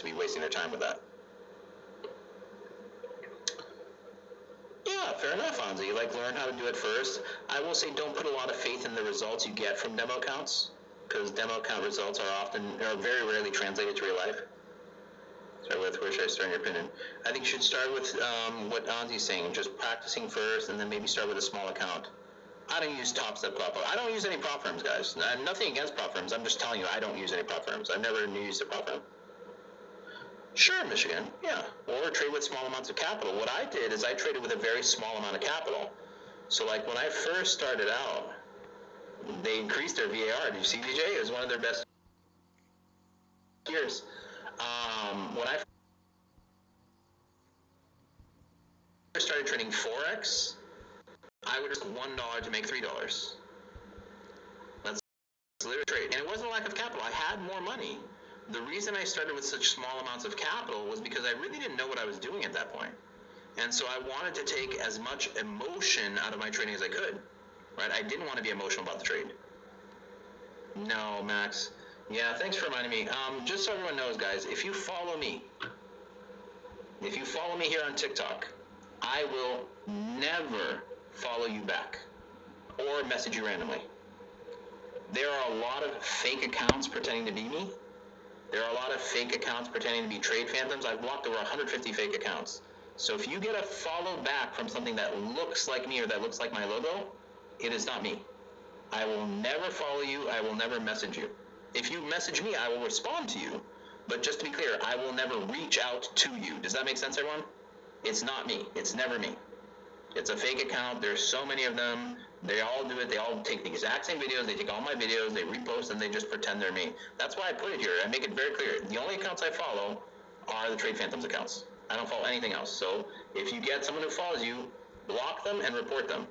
to be wasting their time with that. Yeah, fair enough, Anzi. Like, learn how to do it first. I will say don't put a lot of faith in the results you get from demo accounts, because demo account results are very rarely translated to real life. Start with, where should I start in your opinion? I think you should start with what Anzi's saying, just practicing first, and then maybe start with a small account. I don't use top step prop. I don't use any prop firms, guys. Nothing against prop firms. I'm just telling you, I don't use any prop firms. I've never used a prop firm. Sure, Michigan, yeah. Or trade with small amounts of capital. What I did is I traded with a very small amount of capital. So like when I first started out, they increased their VAR. Did you see, DJ? It was one of their best years. When I first started trading forex, I would risk $1 to make $3. That's literally a trade. And it wasn't a lack of capital. I had more money. The reason I started with such small amounts of capital was because I really didn't know what I was doing at that point. And so I wanted to take as much emotion out of my trading as I could, right? I didn't want to be emotional about the trade. No, Max. Yeah, thanks for reminding me. Just so everyone knows, guys, if you follow me here on TikTok, I will never follow you back or message you randomly. There are a lot of fake accounts pretending to be me. There are a lot of fake accounts pretending to be trade phantoms. I've blocked over 150 fake accounts. So if you get a follow back from something that looks like me or that looks like my logo, it is not me. I will never follow you. I will never message you. If you message me, I will respond to you. But just to be clear, I will never reach out to you. Does that make sense, everyone? It's not me. It's never me. It's a fake account. There's so many of them. They all do it. They all take the exact same videos. They take all my videos. They repost and they just pretend they're me. That's why I put it here. I make it very clear. The only accounts I follow are the Trade Phantoms accounts. I don't follow anything else. So if you get someone who follows you, block them and report them,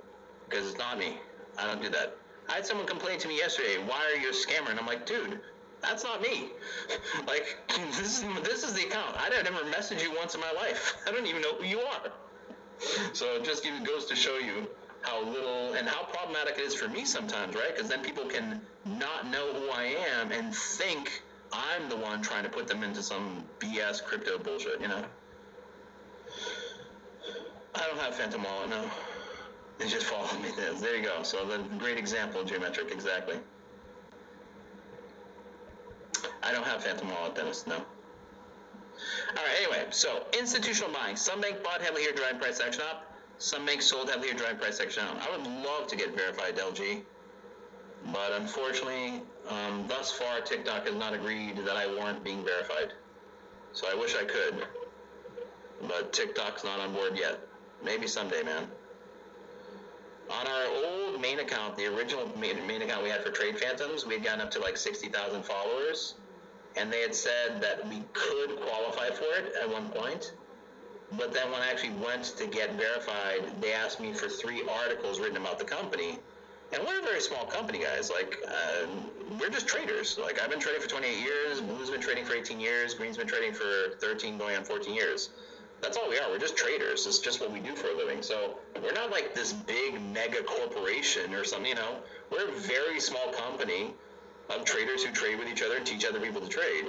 because it's not me. I don't do that. I had someone complain to me yesterday, why are you a scammer? And I'm like, dude, that's not me. Like, this is the account. I never messaged you once in my life. I don't even know who you are. So it just goes to show you how little and how problematic it is for me sometimes, right? Because then people can not know who I am and think I'm the one trying to put them into some BS crypto bullshit, you know? I don't have Phantom Wallet, no. They just follow me. There you go. So the great example, Geometric, exactly. I don't have Phantom Wallet, Dennis, no. All right, anyway, so institutional buying. Some bank bought heavily here, driving price action up. Some banks sold heavily here, driving price action down. I would love to get verified LG, but unfortunately, thus far, TikTok has not agreed that I warrant being verified. So I wish I could, but TikTok's not on board yet. Maybe someday, man. On our old main account, the original main account we had for Trade Phantoms, we had gotten up to like 60,000 followers, and they had said that we could qualify for it at one point. But then when I actually went to get verified, they asked me for 3 articles written about the company. And we're a very small company, guys. Like, we're just traders. Like, I've been trading for 28 years, Blue's been trading for 18 years, Green's been trading for 13, going on 14 years. That's all we are. We're just traders. It's just what we do for a living. So we're not like this big mega corporation or something, you know. We're a very small company of traders who trade with each other and teach other people to trade.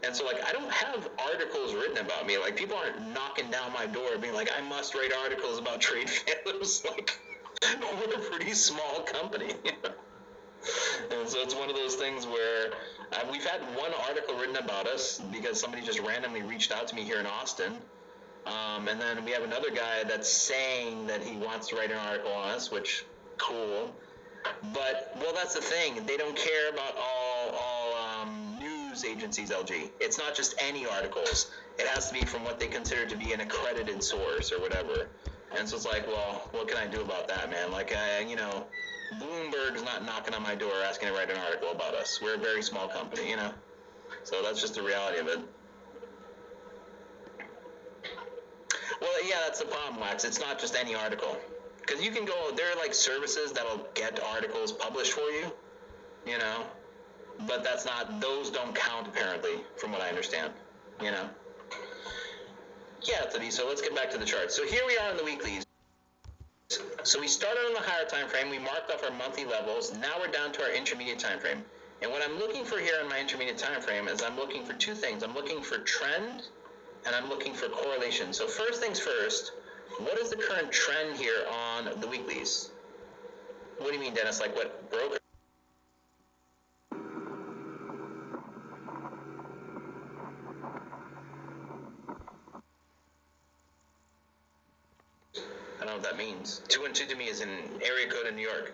And so, like, I don't have articles written about me. Like, people aren't knocking down my door being like, I must write articles about Trade Phantoms. Like, we're a pretty small company. And so it's one of those things where we've had one article written about us because somebody just randomly reached out to me here in Austin. And then we have another guy that's saying that he wants to write an article on us, which, cool. But, well, that's the thing. They don't care about all news agencies, LG. It's not just any articles. It has to be from what they consider to be an accredited source or whatever. And so it's like, well, what can I do about that, man? Like, you know, Bloomberg's not knocking on my door asking to write an article about us. We're a very small company, you know? So that's just the reality of it. Well, yeah, that's the problem, Wax. It's not just any article. Because you can go, there are like services that'll get articles published for you, you know? But that's not, those don't count apparently, from what I understand, you know? Yeah, so let's get back to the chart. So here we are in the weeklies. So we started on the higher time frame, we marked off our monthly levels, now we're down to our intermediate time frame. And what I'm looking for here on my intermediate time frame is I'm looking for two things. I'm looking for trend and I'm looking for correlation. So first things first, what is the current trend here on the weeklies? What do you mean, Dennis? Like what broke? I don't know what that means. 212 to me is an area code in New York.